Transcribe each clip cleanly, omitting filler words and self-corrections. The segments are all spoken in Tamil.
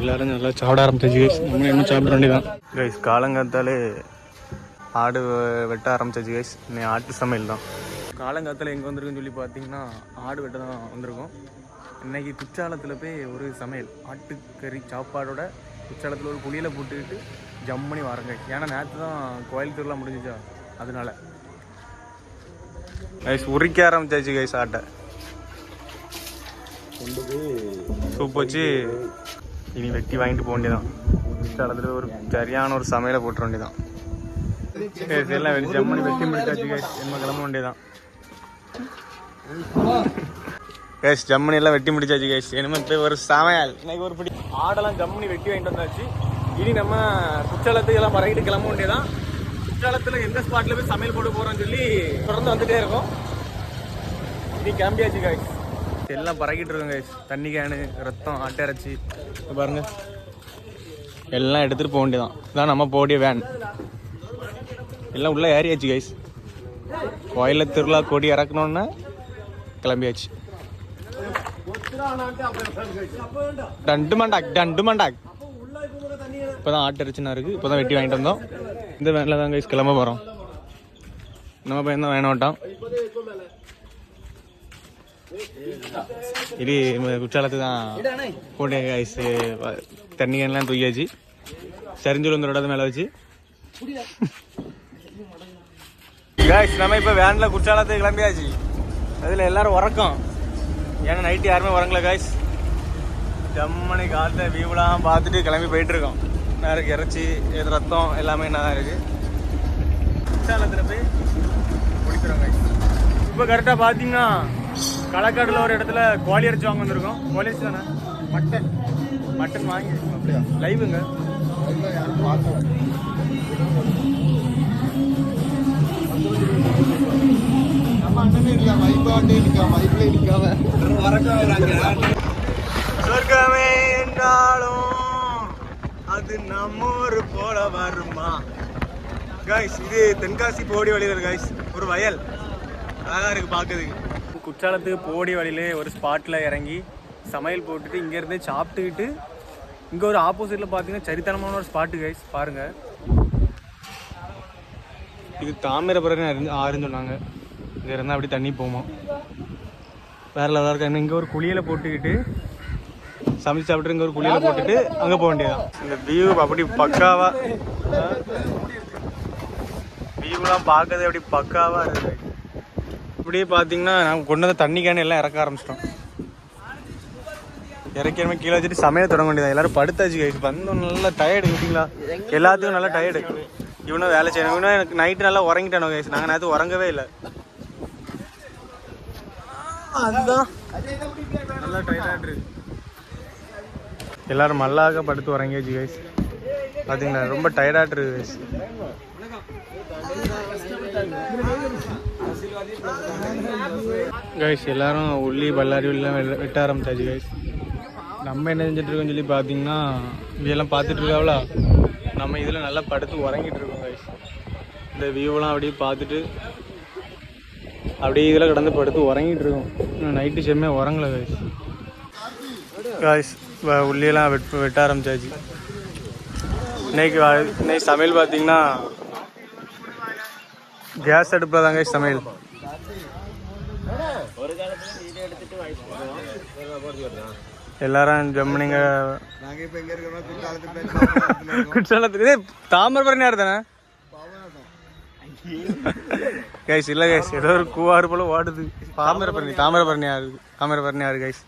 எல்லோரும் நல்லா சாப்பிட ஆரம்பிச்சாச்சு கைஸ். நம்ம இன்னும் சாப்பிட வேண்டியதான் கைஸ். காலங்காத்தாலே ஆடு வெட்ட ஆரம்பிச்சாச்சு கைஸ். இன்னும் ஆட்டு சமையல் தான். காலங்காத்தால் எங்கே வந்திருக்குன்னு சொல்லி பார்த்தீங்கன்னா ஆடு வெட்ட தான் வந்திருக்கோம். இன்றைக்கி குற்றாலத்தில் போய் ஒரு சமையல் ஆட்டுக்கறி சாப்பாடோட குற்றாலத்தில் ஒரு புளியில் போட்டுக்கிட்டு ஜம்மனி வரங்க. ஏன்னா நேற்று தான் கோயில் திருவிழா முடிஞ்சிச்சா, அதனால கைஸ் உரிக்க ஆரம்பிச்சாச்சு கைஸ். ஆட்டை சூப் வச்சு இனி வெட்டி வாங்கிட்டு போக வேண்டியதான். குற்றாலத்தில் ஒரு சரியான ஒரு சமையலை போட்டுற வேண்டியதான். எல்லாம் ஜம்மனி வெட்டி முடிச்சாச்சு கைஸ். என்ன கிளம்ப வேண்டியதான் கைஸ். ஜம்மனி எல்லாம் வெட்டி முடிச்சாச்சு கைஸ். இனிமே ஒரு சமையல். இன்னைக்கு ஒரு பிடி ஆடெல்லாம் ஜம்மனி வெட்டி வாங்கிட்டு வந்தாச்சு. இனி நம்ம குற்றாலத்துக்கு எல்லாம் பறக்கிட்டு கிளம்ப வேண்டியதான். குற்றாலத்தில் எந்த ஸ்பாட்டில் போய் சமையல் போட்டு போகிறோன்னு சொல்லி தொடர்ந்து வந்துட்டே இருக்கோம். இனி கிளம்பியாச்சு கைஸ். எல்லாம் பறக்கிட்டு இருக்கோம் கைஸ். தண்ணி கேனு, ரத்தம், ஆட்டிறைச்சி பாருங்க எல்லாம் எடுத்துகிட்டு போக வேண்டியதான். இதான் நம்ம போடிய வேன். எல்லாம் உள்ளே ஏறியாச்சு கைஸ். கோயிலில் திருவிழா கொடி இறக்கணுன்னா கிளம்பியாச்சு. டண்டு மண்டாக் இப்போதான் ஆட்டிறைச்சினா இருக்குது. இப்போ தான் வெட்டி வாங்கிட்டு வந்தோம். இந்த வேனில் தான் கைஸ் கிளம்ப போகிறோம். நம்ம பையன் தான் வேணாட்டான். இது குற்றாலத்துக்கு தான் போட்டே கைஸ். தண்ணி கேன்லாம் தூக்கியாச்சு. சரிஞ்சு வந்தோட மேலே வச்சு கைஸ் நம்ம இப்போ வேனில் குற்றாலத்துக்கு கிளம்பியாச்சு. அதில் எல்லோரும் உறக்கம். ஏன்னா நைட்டு யாருமே உறங்கல கைஸ். ஜம்மனி காலத்தை வியூலாம் பார்த்துட்டு கிளம்பி போயிட்டுருக்கோம். நேரம் இறைச்சி, ரத்தம் எல்லாமே என்ன தான் இருக்குது. குற்றாலத்தில் போய் குடிக்கிறோம் கைஸ். இப்போ கரெக்டாக பார்த்தீங்கன்னா களக்காடில் ஒரு இடத்துல கோழி இறைச்சி வாங்க வந்திருக்கோம். கோழி இறைச்சி தானே, மட்டன் வாங்கியிருக்கோம். அப்படியா லைவுங்க. சொர்க்கமே என்றாலும் அது நம்மூர் போல வருமா கைஸ். இது தென்காசி போடி வழியில் கைஸ். ஒரு வயல் அழகா இருக்கு பார்க்கறதுக்கு. குற்றாலத்துக்கு போடி வழியிலே ஒரு ஸ்பாட்டில் இறங்கி சமையல் போட்டுட்டு இங்கேருந்தே சாப்பிட்டுக்கிட்டு இங்கே ஒரு ஆப்போசிட்டில் பார்த்தீங்கன்னா சரித்தனமான ஒரு ஸ்பாட்டு கைஸ். பாருங்கள், இது தாமிரபரணி ஆறுன்னு சொன்னாங்க. இங்கே இருந்தால் அப்படி தண்ணி போமா. வேறு லெவலாக இருக்கா. இங்கே ஒரு குளியலை போட்டுக்கிட்டு சமைச்சு சாப்பிட்டு இங்கே ஒரு குளியலை போட்டுட்டு அங்கே போக வேண்டியதான். இந்த வியூ அப்படி பக்காவாக, வியூலாம் பார்க்கறது அப்படி பக்காவாக இருக்குது. இப்படியே பார்த்தீங்கன்னா நாங்கள் கொண்டு வந்த தண்ணி கேன் எல்லாம் இறக்க ஆரம்பிச்சிட்டோம். இறக்கியமே கீழே வச்சுட்டு சமையல் தொடங்க வேண்டியதான். எல்லோரும் படுத்தாச்சு கைஸ். வந்தோம் நல்லா டயர்டு பார்த்தீங்களா. எல்லாத்துக்கும் நல்லா டயர்டு. இவனும் வேலை செய்யணும். இவனும் எனக்கு நைட்டு நல்லா உறங்கிட்டானோ கைஸ். நாங்கள் நேற்று உறங்கவே இல்லை. அதுதான் நல்லா டயர்டாக இருக்கு. எல்லோரும் மல்லாக படுத்து உறங்கியாச்சு கைஸ். பார்த்தீங்களா ரொம்ப டயர்டாக இருக்கு கைஸ். கைஸ் எல்லாரும் உள்ளி பல்லாரி உள்ளிலாம் வெட்ட ஆரம்பிச்சாச்சு கைஸ். நம்ம என்ன செஞ்சுட்டு இருக்கோம்னு சொல்லி பார்த்தீங்கன்னா இதெல்லாம் பார்த்துட்டு இருக்காவளா. நம்ம இதில் நல்லா படுத்து உறங்கிட்டு இருக்கோம் கைஸ். இந்த வியூவெலாம் அப்படியே பார்த்துட்டு அப்படியே இதில் கிடந்து படுத்து உறங்கிட்டு இருக்கோம். நைட்டு செம்மையாக உறங்கலை கைஸ். கைஸ் உள்ளியெல்லாம் வெட்ட ஆரம்பிச்சாச்சு. இன்னைக்கு சமையல் பார்த்தீங்கன்னா கேஸ் அடுப்பில் தான் கைஸ் சமையல். எல்லாரும் ஜம்முனிங்க குற்றாலத்துக்கு தாமிரபரணி ஆறு தானே கைஸ். இல்லை கைஸ் ஏதோ ஒரு கூவாறு போல ஓடுது. தாமிரபரணி ஆறு கைஸ்.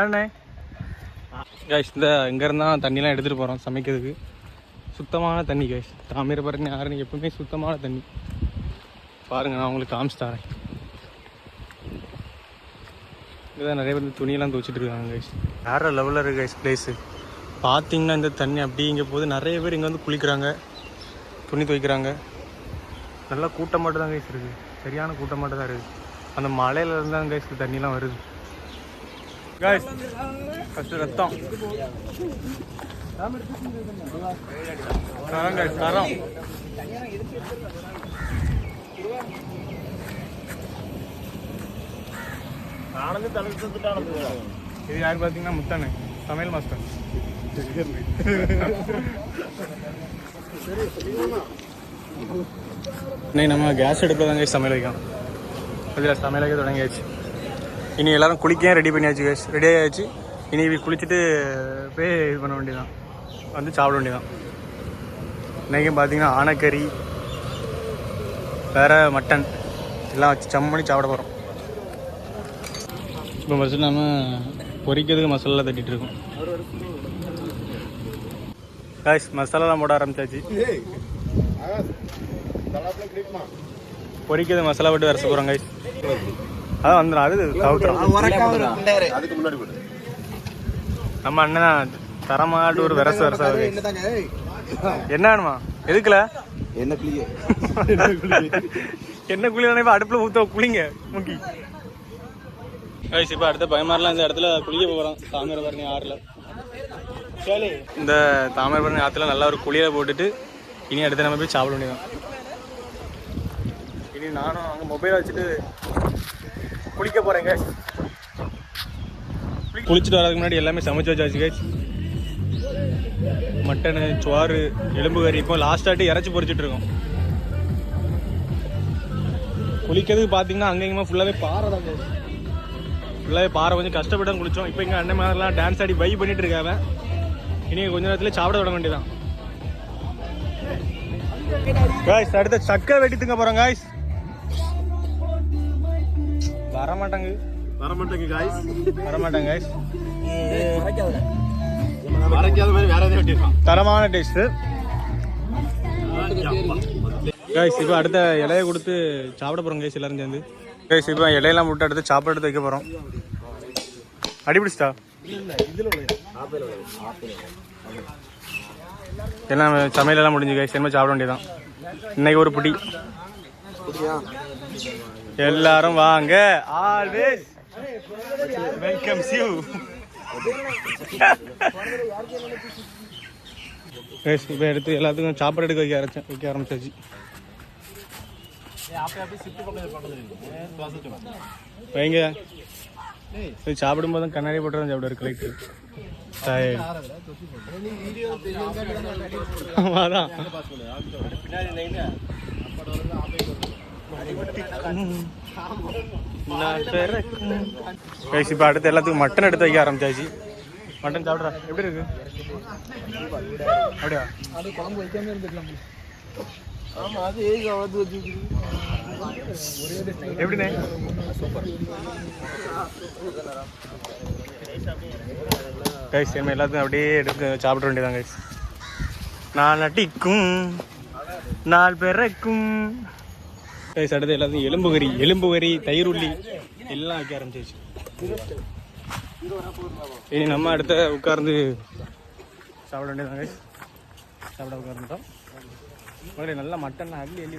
அண்ணே கைஸ் இந்த இங்கேருந்து தான் தண்ணிலாம் எடுத்துகிட்டு போகிறோம் சமைக்கிறதுக்கு. சுத்தமான தண்ணி கைஸ். தாமிரபரணி ஆறு எப்பவுமே சுத்தமான தண்ணி. பாருங்கள், நான் உங்களுக்கு காமிச்சு தரேன். இதுதான் நிறைய பேர் துணியெல்லாம் துவச்சிட்டு இருக்காங்க கைஸ். வேறு லெவலில் இருக்குது கைஸ் பிளேஸு. பார்த்தீங்கன்னா இந்த தண்ணி அப்படி இங்கே போது நிறைய பேர் இங்கே வந்து குளிக்கிறாங்க, துணி துவைக்கிறாங்க. நல்லா கூட்டமாட்டு தான் கைஸ் இருக்குது. சரியான கூட்டமாட்டு தான் இருக்குது. அந்த மலையிலேருந்து தான் கைஸ் தண்ணிலாம் வருது கைஸ். ஃபஸ்ட்டு ரத்தம் தரம் கைஸ், தரம். இது யார் பார்த்தீங்கன்னா முத்தானு சமையல் மாஸ்டர். இன்னைக்கு நம்ம கேஸ் அடுப்பில் தாங்க சமையல் வைக்கோம். அதில் சமையல் வைக்க தொடங்கியாச்சு. இனி எல்லோரும் குளிக்க ரெடி பண்ணியாச்சு கேஸ். ரெடி ஆகியாச்சு. இனி குளிச்சுட்டு போய் இது பண்ண வேண்டியதான், வந்து சாப்பிட வேண்டியதான். இன்றைக்கும் பார்த்தீங்கன்னா ஆனைக்கறி வேறு மட்டன் எல்லாம் வச்சு சம்மணி சாப்பிட போகிறோம். இப்போ ஃபஸ்ட்டு நம்ம பொரிக்கிறதுக்கு மசாலா தட்டிகிட்டு இருக்கோம் காய்ஸ். மசாலாலாம் போட ஆரம்பிச்சாச்சு. பொரிக்கிறது மசாலா போட்டு வர போகிறோம் காய்ஸ். அதான் வந்துடும், அது நம்ம அண்ணன் தரமாட்டு ஒரு விரச என்ன வேணுமா? எதுக்குல என்ன குளிங்க என்ன குளிக்க அடுப்புல ஊத்த குளிங்க முக்கி காய்ஸ். இப்போ அடுத்த பயமாரெலாம் இந்த இடத்துல குளிக்க போகிறோம். தாமிரபரணி ஆறுல இந்த தாமிரபரணி ஆற்றுல நல்லா ஒரு குளியலை போட்டுட்டு இனி அடுத்து நம்ம போய் சாப்பிட வேண்டியதான். இனி நானும் அங்கே மொபைலை வச்சுட்டு குளிக்க போகிறேங்க. குளிச்சுட்டு வரதுக்கு முன்னாடி எல்லாமே சமைச்சு வச்சாச்சு கேஸ். மட்டனு, சோறு, எலும்பு கறி. இப்போ லாஸ்ட்டாட்டு இறச்சி பொரிச்சிட்டு இருக்கோம். குளிக்கிறதுக்கு பார்த்தீங்கன்னா அங்கேயுமா ஃபுல்லாகவே பாறை தான் கேஸ். ஃபுல்லாகவே பாறை, கொஞ்சம் கஷ்டப்பட்டு தான் குளித்தோம். இப்போ இங்கே அண்ணன் மாதிரிலாம் டான்ஸ் ஆடி பை பண்ணிட்டு இருக்காங்க. இனி கொஞ்ச நேரத்தில் சாப்பிட விட வேண்டியதான் காய்ஸ். அடுத்த சக்கரை வெட்டி திங்க போகிறோம் காய்ஸ். வரமாட்டாங்க காய்ஸ், வரமாட்டாங்க காய்ஸ். தரமான டேஸ்ட் காய்ஸ். இப்போ அடுத்த இலையை கொடுத்து சாப்பிட போகிறோம் காய்ஸ் எல்லாரும் சேர்ந்து. காய்ஸ் இப்போ இலையெல்லாம் விட்டு அடுத்து சாப்பாடு எடுத்து வைக்க போகிறோம். அடிபிடிச்சிட்டா எல்லாம் சமையலெல்லாம் முடிஞ்சு காய்ஸ். என்ன சாப்பிட வேண்டியதான். இன்னைக்கு ஒரு புடி. எல்லாரும் வாங்க, ஆல்வேஸ் வெல்கம்ஸ் யூ. இப்போ எடுத்து எல்லாத்துக்கும் சாப்பாடு எடுக்க வைக்க ஆரம்பிச்சாச்சு. வைங்க சாப்பிடும்போது கண்ணாடி போட்டு சாப்பிடுவார் கிளைக்கு. அதான் இப்போ அடுத்து எல்லாத்துக்கும் மட்டன் எடுத்து வைக்க ஆரம்பிச்சாச்சு. மட்டன் சாப்பிட்றா எப்படி இருக்கு? அப்படியா? எப்படிண்ணே? கைஸ் நம்ம எல்லாத்தையும் அப்படியே எடுத்து சாப்பிட வேண்டியதான் கைஸ். நாலு அட்டிக்கும் 4 பிறக்கும் கைஸ். அடுத்து எல்லாத்தையும் எலும்பு கறி, தயிர் உள்ளி எல்லாம் வைக்க ஆரம்பிச்சிச்சு. இனி நம்ம அடுத்த உட்கார்ந்து சாப்பிட வேண்டியதான் கைஸ். சாப்பிட உட்கார்ந்துட்டோம். முதல்ல நல்லா மட்டன்லாம் அள்ளி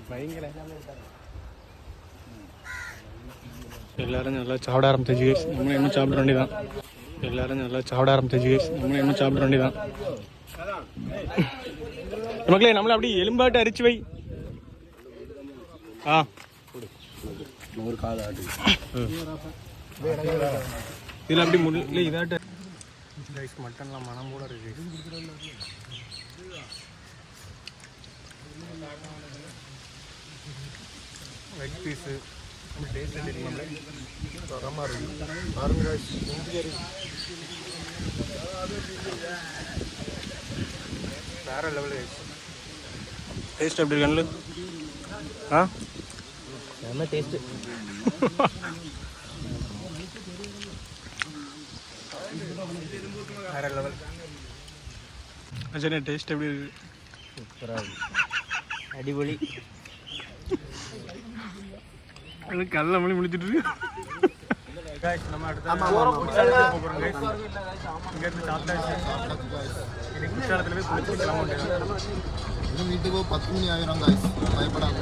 பயங்கர எல்லாரும் நல்லா சாப்பிட ஆரம்பிச்சிச்சு கைஸ். நம்மளும் இன்னும் சாப்பிட வேண்டியதான். மக்களே நம்மள அப்படி எலும்பாட்டு அரிச்சு வை. ஒரு கால ஆட்டு இதில் அப்படி முடியல. இதாட்ட கைஸ் மட்டன்லாம் மனம் கூட இருக்கு. லெக் பீஸு டேஸ்ட் இருக்கணும்ல, தரமாக இருக்கு. பாருங்க கைஸ், வேற லெவலு கைஸ். டேஸ்ட் எப்படி இருக்கணும்? செம்ம டேஸ்ட்டு. வேற லெவல். சரி டேஸ்ட் எப்படி இருக்கு? சூப்பராக இருக்கு, அடிபொலி. அது கல்ல மணி முடிச்சிட்டு இருக்கு. நம்ம அடுத்த போகிறோம் கைஸ். இங்கேருந்து சாப்பிட்டாச்சு. இன்னைக்கு குற்றாலத்தில் போய் குளிச்சு கிளம்ப முடியாது. வீட்டுக்கு 10 மணி ஆகிரும் கைஸ், பயப்படாம.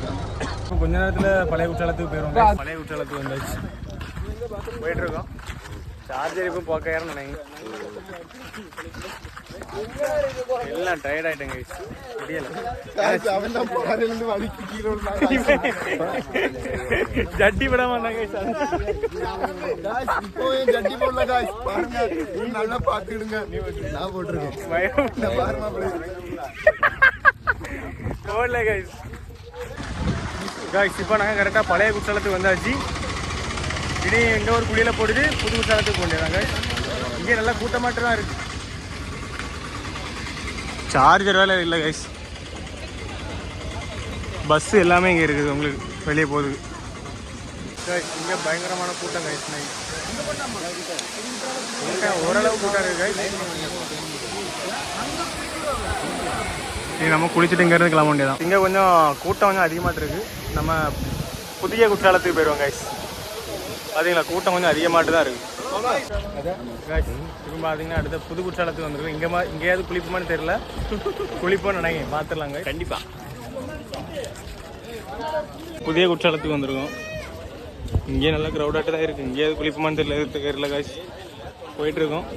கொஞ்ச நேரத்தில் பழைய குற்றாலத்துக்கு போயிடுவோம். பழைய குற்றாலத்துக்கு வந்தாச்சு, போயிட்டு இருக்கோம். சார்ஜர் இப்போ போக்கையாருன்னு நினைங்க. எல்லாம் டயர்ட் ஆயிட்டேங்க முடியல. ஜட்டி விட மாட்டாங்க. ஜட்டி போடல நல்லா பாத்துடுங்க. நான் போட்டிருக்கேன் போடல கைஸ். இப்போ நாங்கள் கரெக்டாக பழைய குற்றாலத்துக்கு வந்தாச்சு. இனி எங்கே ஒரு குழியில் போட்டுட்டு புது குற்றாலத்துக்கு போண்டியதாங்க. இங்கே நல்லா கூட்டமாட்டு தான் இருக்குது. சார்ஜர் வேலை இல்லை கைஸ். பஸ்ஸு எல்லாமே இங்கே இருக்குது உங்களுக்கு வெளியே போகுது. இங்கே பயங்கரமான கூட்டம் கைஸ். ஓரளவு கூட்டம் இருக்குது கைஸ். நம்ம குளிச்சுட்டு இங்கேருந்து கிளம்ப வேண்டியதான். இங்கே கொஞ்சம் கூட்டம் கொஞ்சம் அதிகமாக இருக்குது. நம்ம புதிய குற்றாலத்துக்கு போயிடுவோம் கைஸ். பார்த்தீங்களா கூட்டம் கொஞ்சம் அதிகமாட்டு தான் இருக்குது கைஸ். இப்போ பார்த்தீங்கன்னா அடுத்த புது குற்றாலத்துக்கு வந்துருக்கோம். இங்கேயாவது குளிப்புமான்னு தெரியல. குளிப்போன்னு நினைக்கிறேன். பார்த்துடலாங்க கண்டிப்பாக. புதிய குற்றாலத்துக்கு வந்துருக்கோம். இங்கேயே நல்லா க்ரௌடாட்டு தான் இருக்குது. இங்கேயாவது குளிப்புமான்னு தெரியல கைஸ். போயிட்டுருக்கோம்.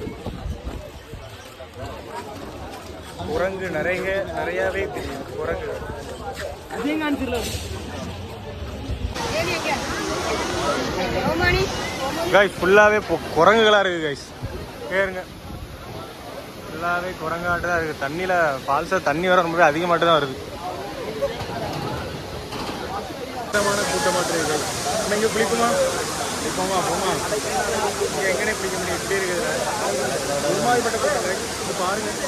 குரங்கு நிறையாவே தெரியும். குரங்கு கைஸ் ஃபுல்லாகவே குரங்குகளாக இருக்குது கைஸ். கேருங்க ஃபுல்லாகவே குரங்காட்டு தான் இருக்குது. தண்ணியில் ஃபால்ஸாக தண்ணி வர ரொம்பவே அதிகமாட்டு தான் வருது. கூட்டமாட்டு இருக்குது கைஸ். நம்ம இங்கே குளிக்குமா போமா இங்கே எங்கனே பிடிக்க முடியும். இப்படி இருக்குது ஒரு மாதிரிப்பட்ட கூட்டம் கைஸ். இது பாருங்கள்.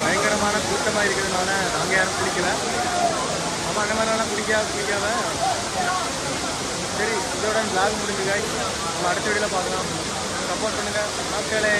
பயங்கரமான கூட்டமாக இருக்கிறதுனால நாங்கள் யாரும் குளிக்கல. நம்ம அந்த மாதிரிலாம் குளிக்காத. சரி இதோட விளாக் முடிஞ்சுக்காய். நம்ம அடுத்த வீடியோவில் பார்க்கலாம். சப்போர்ட் பண்ணுங்கள் மக்களே.